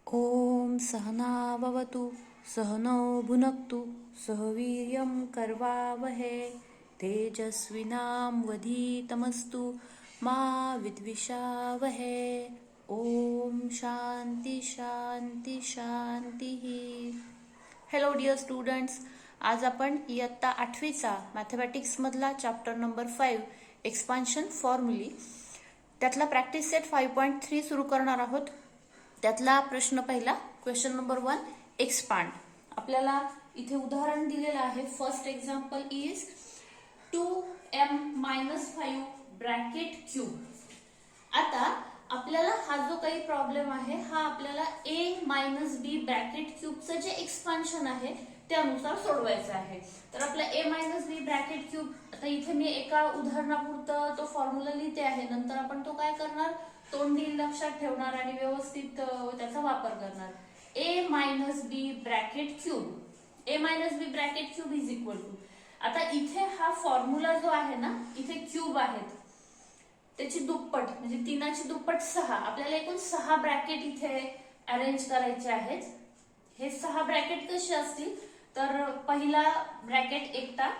ॐ सहनाववतु सहनौ भुनक्तु सह वीर्यं कर्वावहे तेजस्विनां वधीतमस्तु मा विद्विषावहे। ओम शांती शांती शांती। हॅलो डिअर स्टुडंट्स, आज आपण इयत्ता 8वीचा मॅथमॅटिक्स मधला चॅप्टर नंबर 5 एक्सपान्शन फॉर्म्युली त्यातला प्रॅक्टिस सेट 5.3 सुरू करणार आहोत। त्यातला प्रश्न पहिला, क्वेश्चन नंबर 1, एक्सपांड। आपल्याला इथे उदाहरण दिलेलं आहे। First example is 2m-5 bracket cube. आता आपल्याला हा जो काही प्रॉब्लेम आहे हा आपल्याला a-b ब्रॅकेट क्यूबचं जे एक्सपान्शन आहे त्यानुसार सोडवायचा आहे। तर आपला a-b ब्रॅकेट क्यूब, आता इथे मी एका उदाहरणापुरतं तो फॉर्म्युला लिहिते आहे, नंतर आपण तो काय करणार, तोंडी लक्षात ठेवणार आणि व्यवस्थित त्याचा वापर करणार। a-b bracket cube, a-b bracket cube is equal to, आता इथे हा फॉर्म्युला जो आहे ना, इथे क्यूब आहेत त्याची दुप्पट म्हणजे 3ची दुप्पट 6, आपल्याला एकूण 6 ब्रॅकेट इथे अरेंज करायचे आहेत। हे 6 ब्रॅकेट कसे असतील तर पहिला ब्रॅकेट एकटा,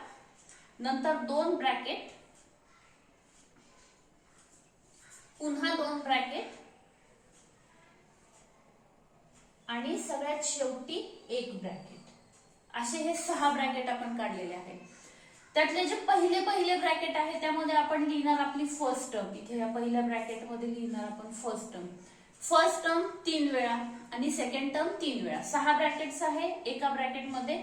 नंतर 2 ब्रॅकेट, पुन्हा 2 ब्रॅकेट आणि सगळ्यात शेवटी 1 ब्रॅकेट, असे हे 6 ब्रॅकेट आपण काढलेले आहेत। त्यातले जे पहिले ब्रॅकेट आहे त्यामध्ये आपण लिहिणार आपली फर्स्ट टर्म, इथे या पहिल्या ब्रॅकेट मध्ये लिहिणार आपण फर्स्ट टर्म। फर्स्ट टर्म 3 वेळा आणि सेकंड टर्म 3 वेळा, 6 ब्रॅकेट्स आहे, एका ब्रॅकेट मध्ये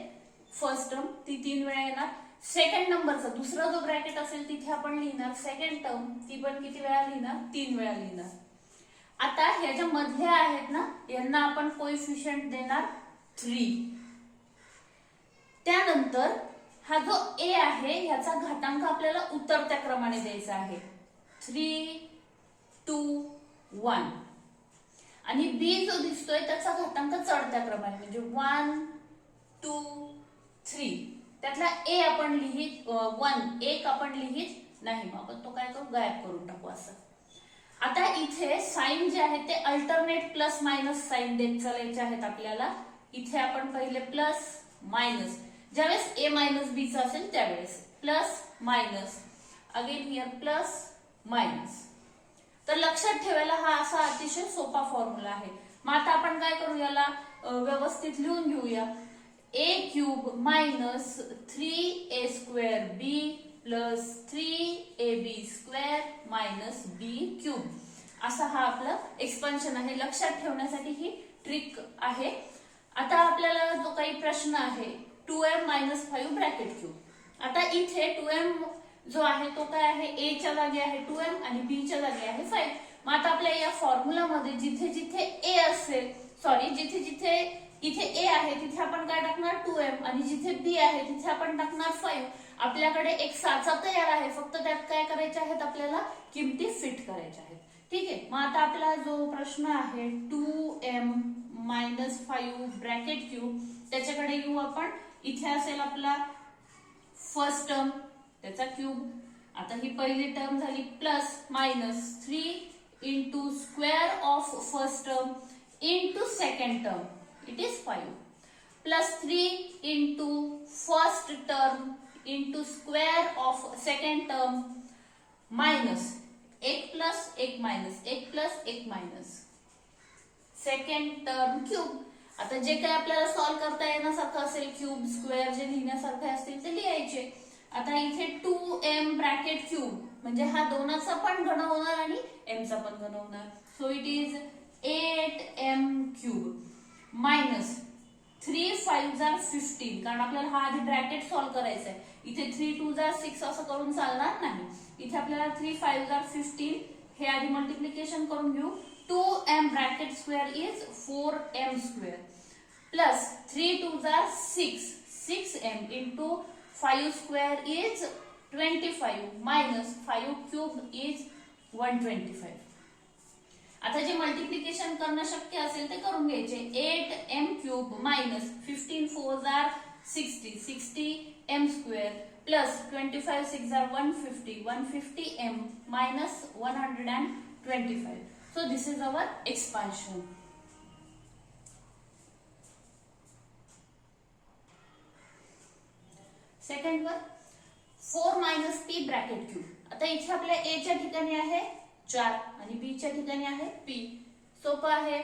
फर्स्ट टर्म ती 3 वेळा येणार। सेकंड नंबरचा दुसरा जो ब्रॅकेट असेल तिथे आपण लिहिणार सेकंड टर्म, ती पण किती वेळा लिहिणार, 3 वेळा लिहिणार। आता ह्या ज्या मधल्या आहेत ना यांना आपण कोएफिशिएंट देणार 3। त्यानंतर हा जो a आहे ह्याचा घातांक आपल्याला उतरत्या क्रमाने द्यायचा आहे, 3, 2, 1, आणि b जो दिसतोय त्याचा घातांक चढत्या क्रमाने म्हणजे 1, 2, 3। त्यातला a आपण लिहित 1 आपण लिहित नाही, मग आपण तो काय करू, गायब करून टाकू असं। आता इथे साइन जे आहे ते अल्टरनेट प्लस मायनस साइन देत चालायचे आहेत आपल्याला। इथे आपण पहिले प्लस मायनस, ज्यावेळेस a-b चा असेल त्यावेळेस plus minus, again here plus minus. तर लक्षात ठेवायला हा असा अतिशय सोपा फॉर्म्युला आहे। मग आता आपण काय करू, याला व्यवस्थित लिहून घेऊया। a³ minus 3a² plus 3ab² minus b³ असा हा आपला एक्सपान्शन आहे। लक्षात ठेवण्यासाठी ही ट्रिक आहे। आता आपल्याला जो काही प्रश्न आहे 2m-5 ब्रॅकेट क्यूब, आता इथे 2m जो आहे तो काय आहे, a च्या जागी आहे 2m आणि b च्या जागी आहे 5। मग आता आपल्या या फॉर्म्युला मध्ये जिथे जिथे a असेल, सॉरी जिथे जिथे इथे a आहे तिथे आपण काय टाकणार 2m आणि जिथे b आहे तिथे आपण टाकणार 5। आपल्याकडे एक साचा तयार आहे, फक्त त्यात काय करायचे आहेत, आपल्याला किमती फिट करायच्या आहेत। ठीक आहे, मग आता आपला जो प्रश्न आहे 2m-5 ब्रॅकेट क्यूब, त्याच्याकडे येऊ आपण। इथे असेल आपला फर्स्ट टर्म त्याचा क्यूब, आता ही पहिली टर्म झाली plus minus 3 into square of first term into second term, it is 5, plus 3 into first term into square of second term minus 1 plus 1 minus 1 plus 1 minus second term cube. आता जे काही आपल्याला solve करता येण्यासारखं असेल, cube square जे लिहिण्यासारखे असतील ते लिहायचे। आता इथे 2m ब्रॅकेट क्यूब म्हणजे हा 2चा पण घन होणार आणि m चा पण घन होणार, so it is 8m³ minus 3 5 15, कारण आपल्याला हा आधी ब्रॅकेट सॉल्व करायचा आहे। इथे 3 2 6 असं करून चालणार नाही, इथे आपल्याला 3 5 15 हे आधी मल्टिप्लिकेशन करून घेऊ। 2m bracket square is 4m² plus 3 2 6 6m into 5 square is 25 minus 5³ is 125। आता जे मल्टिप्लिकेशन करणं शक्य असेल ते करून घ्यायचे। 8m³ minus 15 4 60 60m² plus 25 6 150 150m minus 125. So this is our expansion. Second वर 4 मायनस पी ब्रॅकेट क्यूब. आता इथे आपल्या ए च्या ठिकाणी आहे 4 आणि बी च्या ठिकाणी आहे पी. सोपं आहे.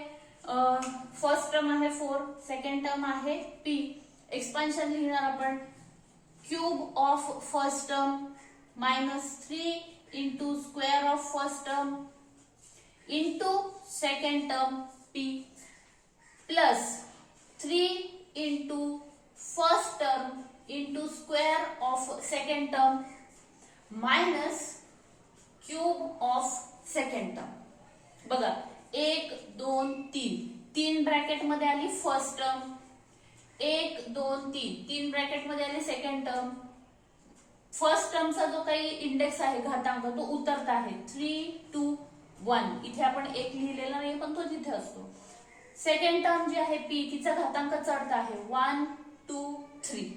फर्स्ट टर्म आहे 4, सेकंड टर्म आहे पी. एक्सपान्शन लिहिणार आपण cube of first term minus 3 into square of first term into second term P plus 3 into first term into square of second term minus cube of second term. बघा 1 2 3 3 bracket मध्ये आली first term, 1 2 3 3 bracket मध्ये आली second term. First टर्मचा जो काही index आहे घातांक तो उतरत आहे 3 2 1. इथे आपण 1 लिहिलेला नाही पण तो तिथे असतो. सेकंड टर्म जी आहे पी तिचा घातांक चढत आहे 1 2 3.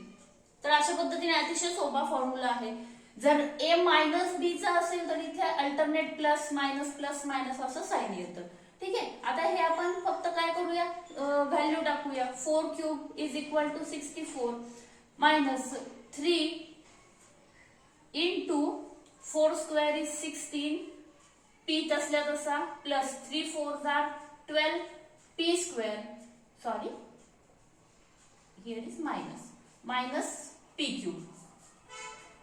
तर अशा पद्धतीने अतिशय सोपा फॉर्म्युला आहे. जर ए मायनस बी चा असेल तर इथे अल्टरनेट प्लस मायनस असं साइन येतं. ठीक आहे. आता हे आपण फक्त काय करूया, व्हॅल्यू टाकूया. 4 cube is equal to 64 minus 3 into 4 square is 16 p तसल्या तसा plus 3 4 are 12 p square. Sorry, here is minus p cube.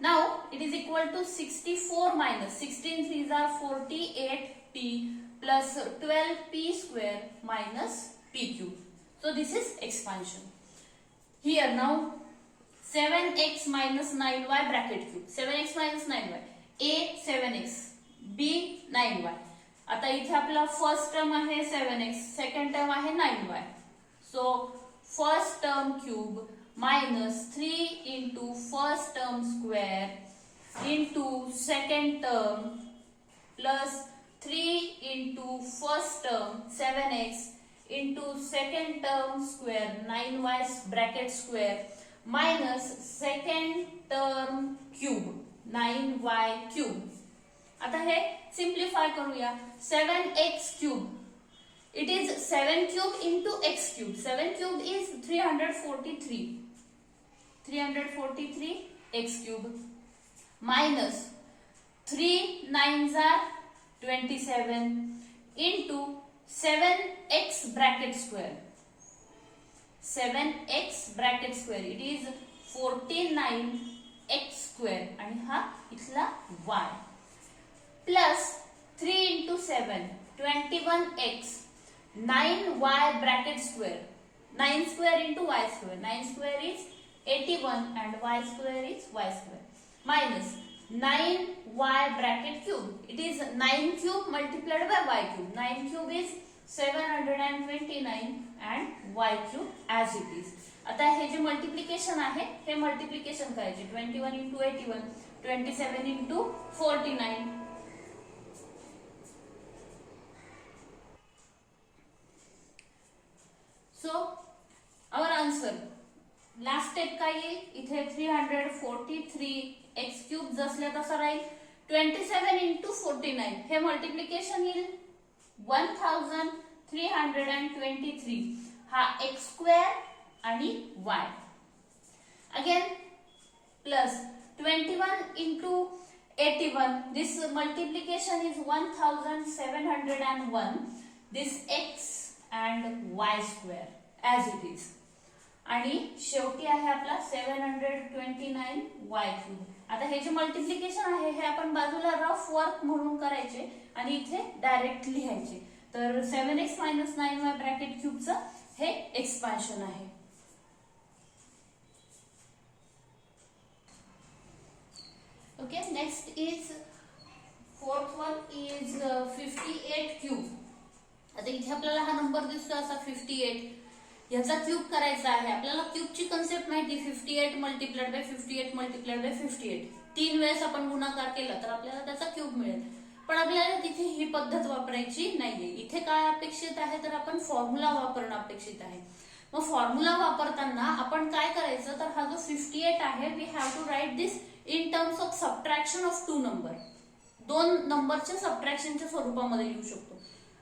Now it is equal to 64 minus 16 3s are 48p plus 12p square minus p cube. So this is expansion. Here now 7x minus 9y bracket cube. 7x minus 9y. a 7x, b 9y. आता इथे आपला first term आहे 7x, second term आहे 9y. So first term cube minus 3 into first term square into second term plus 3 into first term 7x into second term square 9y bracket square minus second term cube 9y cube. आता हे simplify करूया. 7x cube, it is 7 cube into x cube. 7 cube is 343 x cube minus 3 9s are 27 into 7x bracket square. 7x bracket square, it is 49x square आणि हा इथला y plus 3 into 7 21x 9y bracket square. 9 square into y square. 9 square is 81 and y square is y square minus 9y bracket cube. It is 9 cube multiplied by y cube. 9 cube is 729 and y cube as it is. आता हे जे multiplication आहे हे multiplication करायचे. 21 into 81, 27 into 49. So our answer last step काय येईल, इथे 343 x cube जसल्या तसा राहील. 27 इंटू 49 हे मल्टिप्लिकेशन येईल 1323. हा एक्स स्क्वेअर आणि Y again plus 21 into 81. This multiplication is 1701. This x and Y square as it is. आणि शेवटी आहे आपला 729 y क्यूब. आता हे जे मल्टिप्लिकेशन आहे हे आपण बाजूला रफ वर्क म्हणून करायचे आणि इथे डायरेक्ट लिहायचे. तर 7x minus 9y ब्रॅकेट क्यूबचं हे एक्सपान्शन आहे. Okay, next is fourth one is 58 cube. आता इथे आपल्याला हा नंबर दिसतो असा 58. याचा क्यूब करायचा आहे आपल्याला. क्यूबची कन्सेप्ट माहिती, 58 मल्टिप्लाइड बाय 58 मल्टिप्लाइड बाय 58. 3 वेळेस आपण गुणाकार केला तर आपल्याला त्याचा क्यूब मिळेल. पण आपल्याला तिथे ही पद्धत वापरायची नाहीये. इथे काय अपेक्षित आहे तर आपण फॉर्म्युला वापरणं अपेक्षित आहे. मग फॉर्म्युला वापरताना आपण काय करायचं तर हा जो 58 आहे we have to write this in terms of subtraction of 2 number. 2 नंबरच्या सबट्रॅक्शनच्या स्वरूपामध्ये लिहू शकतो.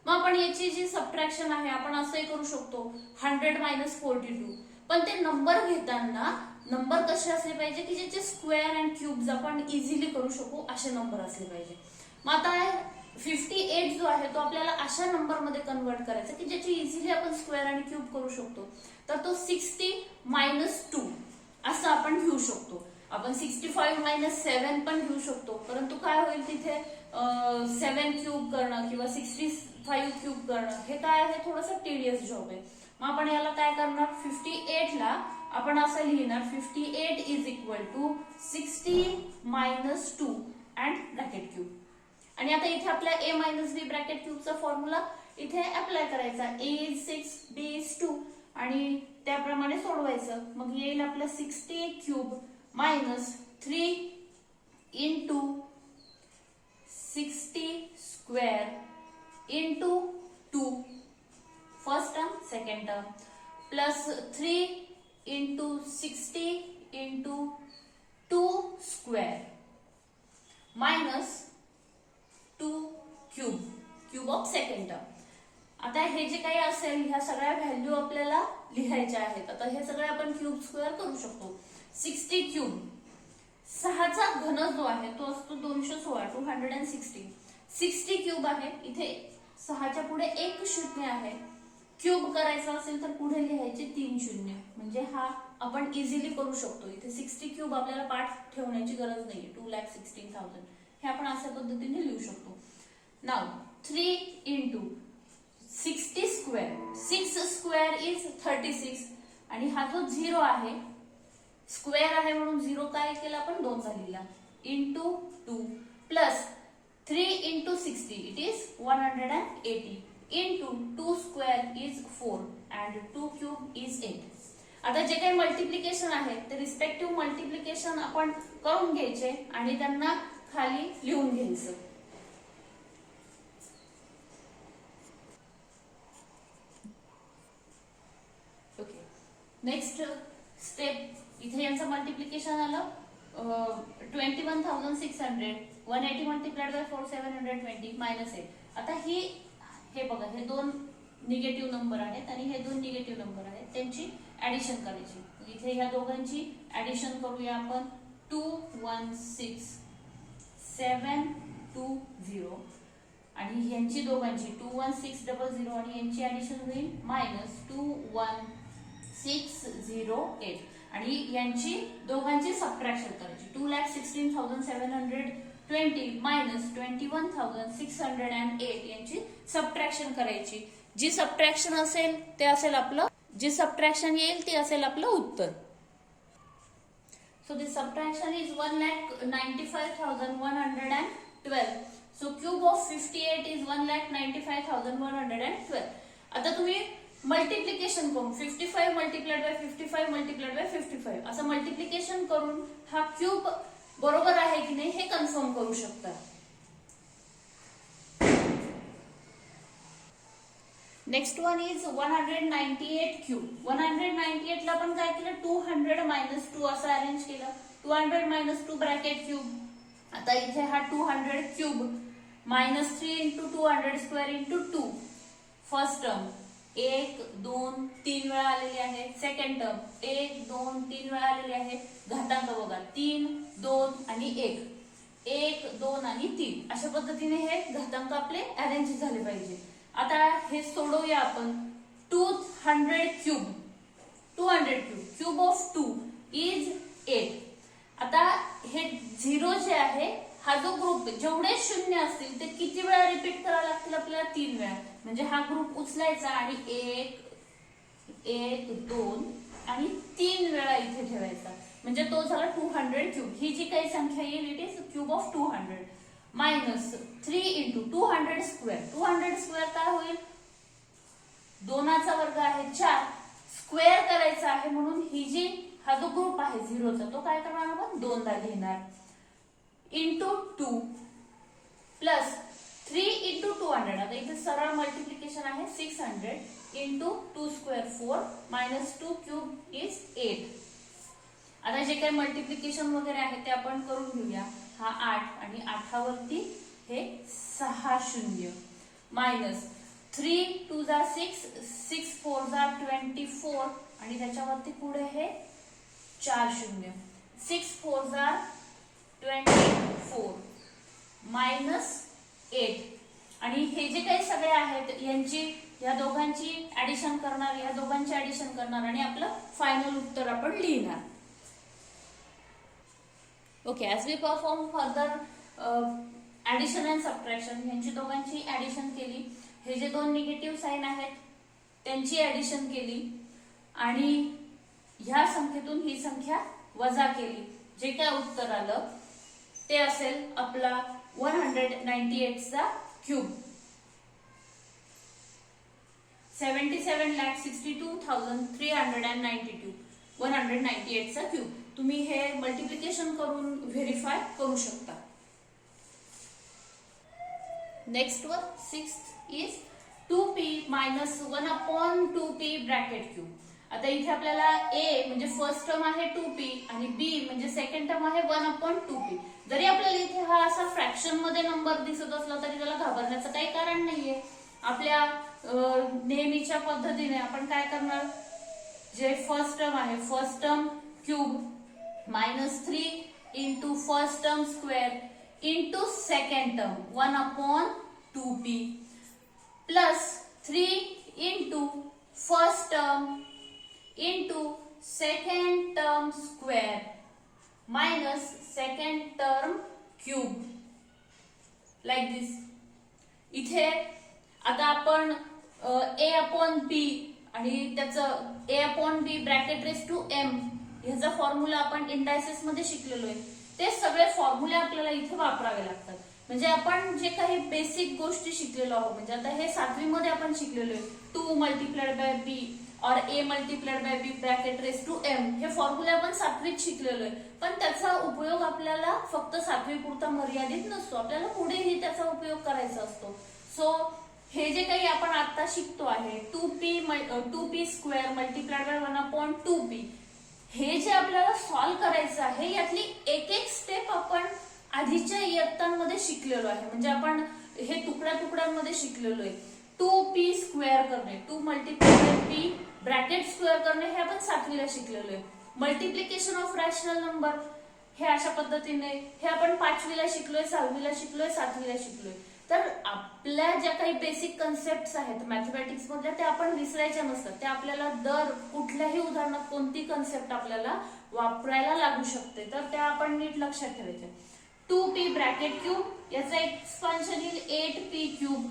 मग आपण याची जी सबट्रॅक्शन आहे आपण असंही करू शकतो 100 - 42. पण ते नंबर घेताना नंबर कसे असले पाहिजे की ज्याचे स्क्वेअर अँड क्यूब्स आपण इझिली करू शकू असे नंबर असले पाहिजे. मग आता 58 जो आहे तो आपल्याला अशा नंबर मध्ये कन्वर्ट करायचा की ज्याची इझिली आपण स्क्वेअर आणि क्यूब करू शकतो. तर तो 60 - 2 असं आपण घेऊ शकतो. आपण 65 - 7 पण घेऊ शकतो, परंतु काय होईल तिथे 7 क्यूब करणं किंवा 65 क्यूब करणं हे काय आहे, थोडंसं टिडियस जॉब आहे. मग आपण याला काय करणार, 58 ला आपण असं लिहिणार 58 is equal to 60 - 2 and bracket cube. आणि आता इथे आपल्या a - b ब्रॅकेट क्यूबचा फॉर्म्युला इथे अप्लाय करायचा. a is 6, b is 2 आणि त्याप्रमाणे सोडवायचं. मग येईल आपलं 60 cube minus 3 into 60 square into 2 first term second term plus 3 into 60 into 2 square minus 2 cube of second term. आता हे जे काही असेल ह्या सगळ्या व्हॅल्यू आपल्याला लिहायच्या आहेत. आता हे सगळे आपण क्यूब स्क्वेअर करू शकतो. 60 क्यूब 6चा घन जो आहे तो असतो 216 216. 60 क्यूब आहे, इथे 6च्या पुढे एक शून्य आहे. क्यूब करायचा असेल तर पुढे लिहायचे 3 शून्य, म्हणजे हा आपण इझिली करू शकतो. इथे 60 क्यूब आपल्याला पाठ ठेवण्याची गरज नाहीये. 2,16,000 हे आपण अशा पद्धतीने लिहू शकतो. नाव 3 इंटू 60 स्क्वेअर, 6 स्क्वेअर इज 36 आणि हा जो 0 आहे स्क्वेअर आहे म्हणून 0 काय केला आपण 2 चा लिहिला into 2 plus 3 into 60 it is 180 into 2 square is 4 and 2 cube is 8. आता जे काही मल्टिप्लिकेशन आहे ते रिस्पेक्टिव्ह मल्टिप्लिकेशन आपण करून घ्यायचे आणि त्यांना खाली लिहून घ्यायचं. ओके, नेक्स्ट स्टेप इथे यांचं मल्टिप्लिकेशन आलं 21,600 180 मल्टिप्लाइड बाय 4 720 मायनस 8. आता हे बघा, हे दोन निगेटिव्ह नंबर आहेत आणि हे दोन निगेटिव्ह नंबर आहेत, त्यांची ऍडिशन करायची. इथे ह्या दोघांची ऍडिशन करूया आपण. 216,720 आणि यांची दोघांची 21600 आणि यांची ऍडिशन होईल मायनस 21608 आणि यांची दोघांची सबट्रॅक्शन करायची. 2,16,720 मायनस 21,608 यांची सबट्रॅक्शन करायची. जी सबट्रॅक्शन असेल ते असेल आपलं, जी सबट्रॅक्शन येईल ते असेल आपलं उत्तर. So the subtraction is 1,95,112. So cube of 58 is 1,95,112. आता तुम्ही मल्टिप्लिकेशन करून 55 मल्टिप्लाइड बाय 55 मल्टिप्लाइड बाय 55 असं मल्टिप्लिकेशन करून हा क्यूब बरोबर आहे की नाही हे कन्फर्म करू शकता. Next one is 198 cube. 198 ला आपण काय केलं 200 मायनस 2 असं अरेंज केलं. 200 मायनस 2 ब्रॅकेट क्यूब. आता इथे हा 200 cube minus 3 into 200 square into 2 first term 1 2 3 वेळा आलेली आहे. सेकंड टर्म 1 2 3 वेळा आलेली आहे. घातांक बघा 3 2 आणि 1 1 2 आणि 3 अशा पद्धतीने हे घातांक आपले अरेंज झाले पाहिजे. आता हे सोडवूया आपण. 200 क्यूब क्यूब ऑफ 2 इज 8. आता हे 0 जे आहे हा जो ग्रुप जेवढे शून्य असतील ते किती वेळा रिपीट करावे लागतील आपल्याला 3 वेळा. म्हणजे हा ग्रुप उचलायचा आणि 1 1 2 आणि 3 वेळा इथे ठेवायचा. म्हणजे तो झाला 200 क्यूब. ही जी काही संख्या येईल it is cube of 200 minus 3 into 200 square. 200 square काय होईल 2चा वर्ग आहे 4 स्क्वेअर करायचा आहे म्हणून ही जी हा जो ग्रुप आहे 0चा तो काय करणार आपण 2दा घेणार इंटू 2 प्लस 3 इंटू 200. आता इथे सरळ मल्टिप्लिकेशन आहे 600 into 2 square 4 minus 2 cube is 8. आता जे काही मल्टिप्लिकेशन वगैरे आहे ते आपण करून घेऊया. हा 8 आणि 8 वरती हे 6 शून्य मायनस 3 2 6 6 4 जार 24 आणि त्याच्यावरती पुढे हे 4 शून्य. 6 4 जार 24 -8 आणि हे जे काही सगळे आहेत यांची या दोघांची ऍडिशन करणार, या दोघांची ऍडिशन करणार आणि आपलं फायनल उत्तर आपण लिहिणार. Okay, as we perform further addition and subtraction, यांची दोघांची ऍडिशन केली, हे जे दोन निगेटिव्ह साइन आहेत त्यांची ऍडिशन केली आणि ह्या संख्येतून ही संख्या वजा केली, जे काय उत्तर आलं ते असेल आपला 198 चा क्यूब. 77,62,392 198 चा क्यूब. तुम्ही हे मल्टिप्लिकेशन करून व्हेरीफाय करू शकता. Next one 6th is 2p - 1/2p bracket cube. आता इथे आपल्याला a म्हणजे फर्स्ट टर्म आहे 2p आणि b म्हणजे सेकंड टर्म आहे 1/2p. जरी आपल्याला इथे हा असा फ्रॅक्शन मध्ये नंबर दिसत असला तरी त्याला घाबरण्याचं काही कारण नाहीये. आपल्या नेहमीच्या पद्धतीने आपण काय करणार, जे फर्स्ट टर्म आहे first term cube -3 into first term square into second term 1/2p plus 3 into first term into second term square minus second term cube, like this. इथे आता आपण a/b आणि त्याचं a/b bracket raise to m ह्याचा formula आपण indices मध्ये शिकलेलो आहे. ते सगळे फॉर्म्युले आपल्याला इथे वापरावे लागतात. म्हणजे आपण जे काही बेसिक गोष्टी शिकलेलो आहोत, म्हणजे आता हे 7वी मध्ये आपण शिकलेलो आहे 2 मल्टिप्लाइड बाय b और a multiplied by b bracket raise to m, हे फॉर्म्युले आपण 7वीत शिकलेलो आहे. पण त्याचा उपयोग आपल्याला फक्त 7वी पुरता मर्यादित नसतो, आपल्याला पुढेही त्याचा उपयोग करायचा असतो. सो हे जे काही आपण आता शिकतो आहे 2p square multiplied by 1/2p, हे जे आपल्याला सॉल्व्ह करायचं आहे यातली एक एक स्टेप आपण आधीच्या इयत्तांमध्ये शिकलेलो आहे. म्हणजे आपण हे तुकड्या तुकड्यांमध्ये शिकलेलो आहे. 2p स्क्वेअर करणे, 2 multiplied bye p bracket square करणे हे आपण 7वीला शिकलेलो आहे. मल्टिप्लिकेशन ऑफ रॅशनल नंबर हे अशा पद्धतीने हे आपण 5वीला शिकलोय, 6वीला शिकलोय, 7वीला शिकलोय. तर आपल्या ज्या काही बेसिक कन्सेप्ट आहेत मॅथमॅटिक्स मधल्या त्या आपण विसरायच्या नसतात. त्या आपल्याला दर कुठल्याही उदाहरणात कोणती कन्सेप्ट आपल्याला वापरायला लागू शकते, तर त्या आपण नीट लक्षात ठेवायच्या. 2p ब्रॅकेट क्यूब याचा एक्सपान्शन येईल 8p cube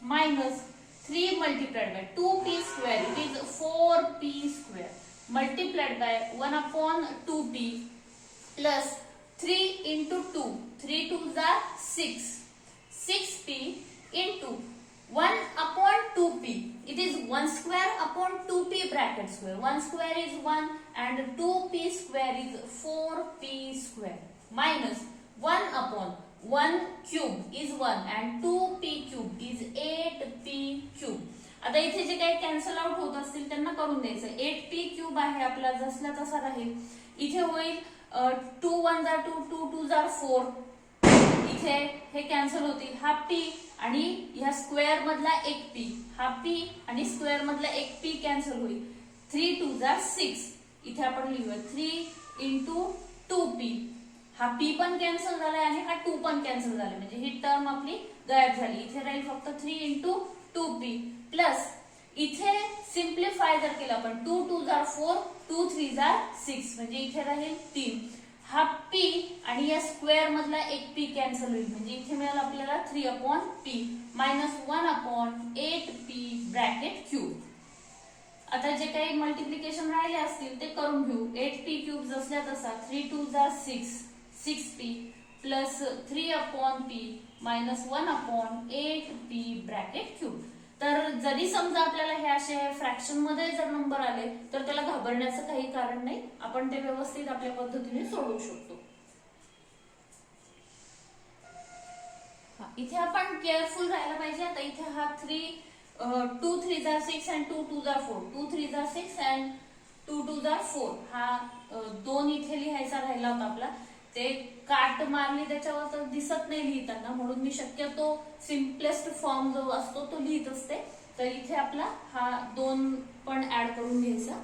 minus 3 multiplied by 2p square it is 4p square multiplied by 1/2p plus 3 into 2 3 2 jar 6p into 1/2p. It is 1 square upon 2p bracket square. 1 square is 1 and 2p square is 4p square minus 1/1 cube is 1 and 2p cube is 8p cube. आता इथे जे काही cancel out होत असतील त्यांना करून द्यायचं. 8p cube आहे आपला जसला तसा राहील. इथे होईल 2 1 जार 2 2 2 जार 4. इथे हे कॅन्सल होतील. हा p आणि ह्या स्क्वेअर मधला एक p, हा p आणि स्क्वेअर मधला एक p कॅन्सल होईल. 3 2 जार 6. इथे आपण लिहूया 3 इंटू 2p. हा p पण कॅन्सल झालाय आणि हा 2 पण कॅन्सल झालाय, म्हणजे ही टर्म आपली गायब झाली. इथे राहील फक्त 3 इंटू 2p प्लस इथे सिम्प्लिफाय जर केलं आपण 2 2 जार 4 2 3 जार 6, म्हणजे इथे राहील 3. हा p आणि या स्क्वेअर मधला एक p कॅन्सल होईल, म्हणजे इथे मिळालं आपल्याला 3/p minus 1/8p bracket cube. आता जे काही मल्टिप्लिकेशन राहिले असतील ते करून घेऊ. 8p क्यूब जसल्या तसा 3 2 जार 6 6p plus 3/p minus 1/8p bracket cube. तर जरी समजा आपल्याला हे असे फ्रॅक्शन मध्ये जर नंबर आले तर त्याला घाबरण्याचं काही कारण नाही, आपण ते व्यवस्थित आपल्या पद्धतीने सोडवू शकतो. इथे आपण केअरफुल राहायला पाहिजे. आता इथे हा 2 3 जार 6 आणि 2 2 जार 4 2 3 जार 6 आणि 2 2 जार 4 हा 2 इथे लिहायचा राहिला होता आपला. ते काट मारली त्याच्यावर तर दिसत नाही लिहिताना, म्हणून मी शक्यतो सिम्पलेस्ट फॉर्म जो असतो तो लिहित असते. तर इथे आपला हा 2 पण ऍड करून घ्यायचा.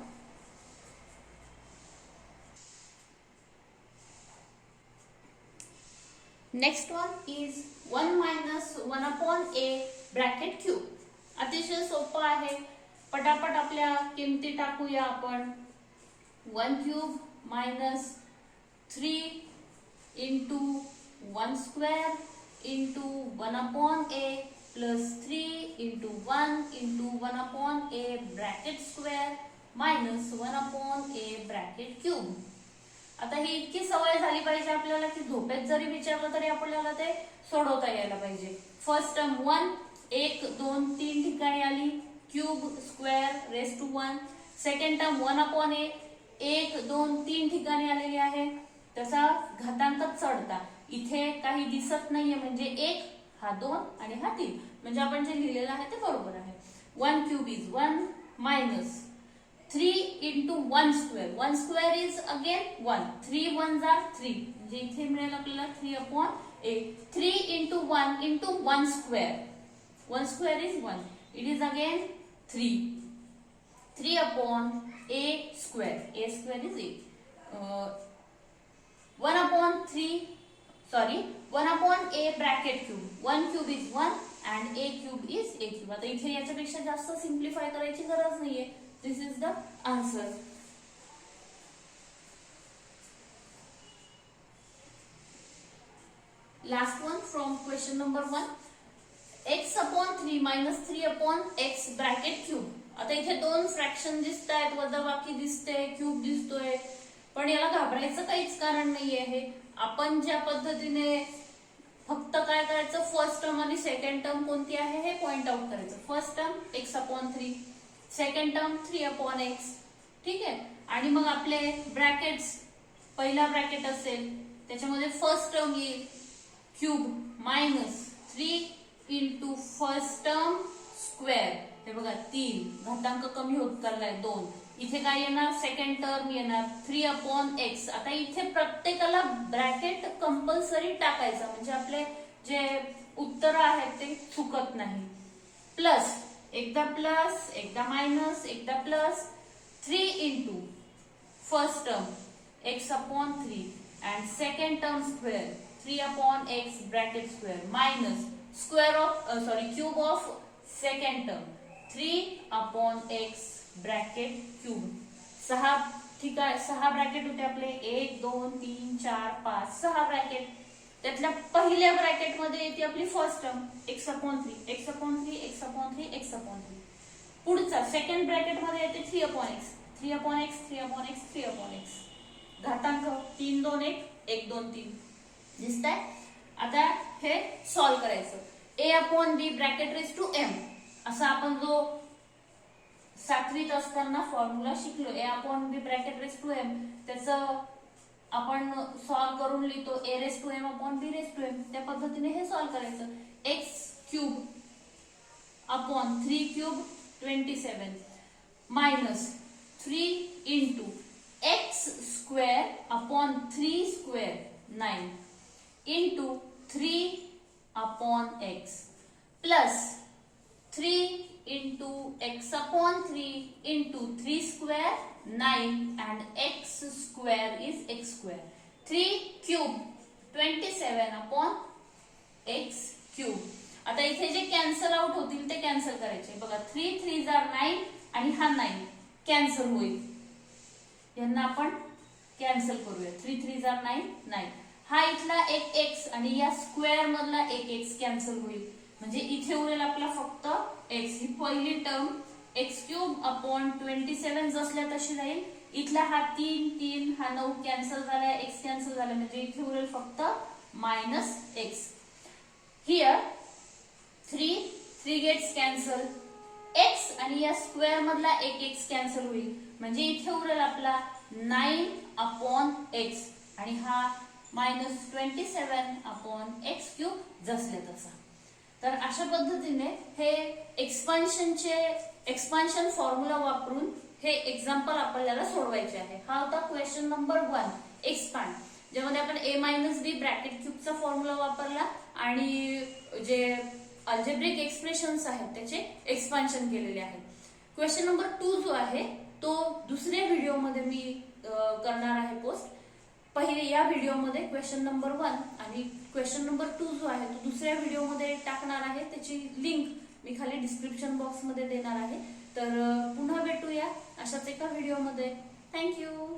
Next one is 1 minus 1 upon a bracket cube. अतिशय सोपं आहे. पटापट आपल्या किमती टाकूया आपण. 1 cube minus 3 into 1 square into 1 upon a plus 3 into 1 into 1 upon a bracket square minus 1 upon a bracket cube. आता ही इतकी सवय झाली पाहिजे आपल्याला की झोपेत जरी विचारलं तरी आपल्याला ते सोडवता यायला पाहिजे. फर्स्ट टर्म 1 1 2 3 ठिकाणी आली, cube square raise to 1. Second term 1 upon a 1 2 3 ठिकाणी आलेली आहे, त्याचा घातांक चढता. इथे काही दिसत नाहीये म्हणजे 1 हा 2 आणि हा 3, म्हणजे आपण जे लिहिलेलं आहे ते बरोबर आहे. 1 cube is 1 minus 3 into 1 square. 1 square is again 1. 3 1s are 3, म्हणजे इथे मिळेल आपल्याला 3 upon A. 3 into 1 into 1 square. 1 square is 1. It is again 3. 3 upon A square. A square is 8. 1 upon 3 sorry 1 upon a bracket cube. 1 cube is 1 and A cube is a cube. आता इथे याच्यापेक्षा जास्त simplify करायची गरज नाहीये. This is the answer. Last one from question number 1. x upon 3 minus 3 upon x bracket cube. आता इथे दोन फ्रॅक्शन दिसत आहेत, वजाबाकी दिसते, क्यूब दिसतोय, पण याला घाबरायचं काहीच कारण नाही आहे. आपण ज्या पद्धतीने फक्त काय करायचं, फर्स्ट टर्म आणि सेकंड टर्म कोणती आहे हे पॉइंट आउट करायचं. First term x upon 3, second term 3 upon x. ठीक आहे. आणि मग आपले ब्रॅकेट्स, पहिला ब्रॅकेट असेल त्याच्यामध्ये फर्स्ट टर्म येईल cube minus 3 into first term square. हे बघा 3, घातांक कमी होत चाललाय 2. इथे काय येणार, सेकंड टर्म येणार 3 अपॉन एक्स. आता इथे प्रत्येकाला ब्रॅकेट कंपल्सरी टाकायचा म्हणजे आपले जे उत्तर आहेत ते चुकत नाही. प्लस एकदा प्लस एकदा मायनस एकदा plus 3 into first term x upon 3 and second term square 3 upon x bracket square minus square of cube of second term 3 upon x bracket cube. 6 bracket होते आपले, 1 2 3 4 5 6 ब्रॅकेट. त्यातल्या पहिल्या ब्रॅकेट मध्ये येते आपली first term x upon 3 x upon 3 x upon 3 x upon 3. पुढचा second bracket मध्ये येते 3 upon x 3 upon x 3 upon x 3 upon x. घातांक 3 2 1 1 2 3 दिसतंय. आता हे सॉल्व्ह करायचं. a upon b bracket raise to m असा आपण जो 7वीत असताना फॉर्म्युला शिकलो. a upon b bracket raise to m त्याचं आपण सॉल्व करून लिहितो a raise to m upon b raise to m. त्या पद्धतीने हे सॉल्व करायचं. x cube upon 3 cube 27 minus 3 into x square upon 3 square 9 into 3 upon x plus 3 into x upon 3 into 3 square 9 and x square is x square. 3 cube 27 upon x cube. आता इथे जे cancel out होतील ते cancel करायचे. बघा 3 3s are 9 आणि हा 9 cancel होईल. यांना आपण कॅन्सल करूया. 3 3s are 9 9. हा इथला एक x आणि या स्क्वेअर मधला एक x कॅन्सल होईल. म्हणजे इथे उरेल आपला फक्त x. ही पहिली टर्म x क्यूब अपॉन 27 जसल्या तशी राहील. इथला हा 3 3 हा 9 कॅन्सल झालाय, x कॅन्सल झालाय, म्हणजे इथे उरेल फक्त minus x. Here 3 gets cancel, x आणि या स्क्वेअर मधला एक x कॅन्सल होईल, म्हणजे इथे उरेल आपला 9 अपॉन x आणि हा मायनस 27 अपॉन x क्यूब जसल्या तसा. तर अशा पद्धतीने हे एक्सपान्शन फॉर्म्युला वापरून हे एक्झाम्पल आपल्याला सोडवायचे आहे. हा होता क्वेश्चन नंबर 1 एक्सपांड, ज्यामध्ये आपण a मायनस b ब्रॅकेट क्यूबचा फॉर्म्युला वापरला आणि जे अल्जेब्रिक एक्सप्रेशन्स आहेत त्याचे एक्सपान्शन केलेले आहे. क्वेश्चन नंबर 2 जो आहे तो दुसऱ्या व्हिडिओमध्ये मी करणार आहे पोस्ट. पहिले या व्हिडिओमध्ये क्वेश्चन नंबर 1 आणि क्वेश्चन नंबर 2 जो आहे तो दुसऱ्या व्हिडिओमध्ये टाकणार आहे. त्याची लिंक मी खाली डिस्क्रिप्शन बॉक्समध्ये देणार आहे. तर पुन्हा भेटूया अशाच एका व्हिडिओमध्ये. थँक्यू.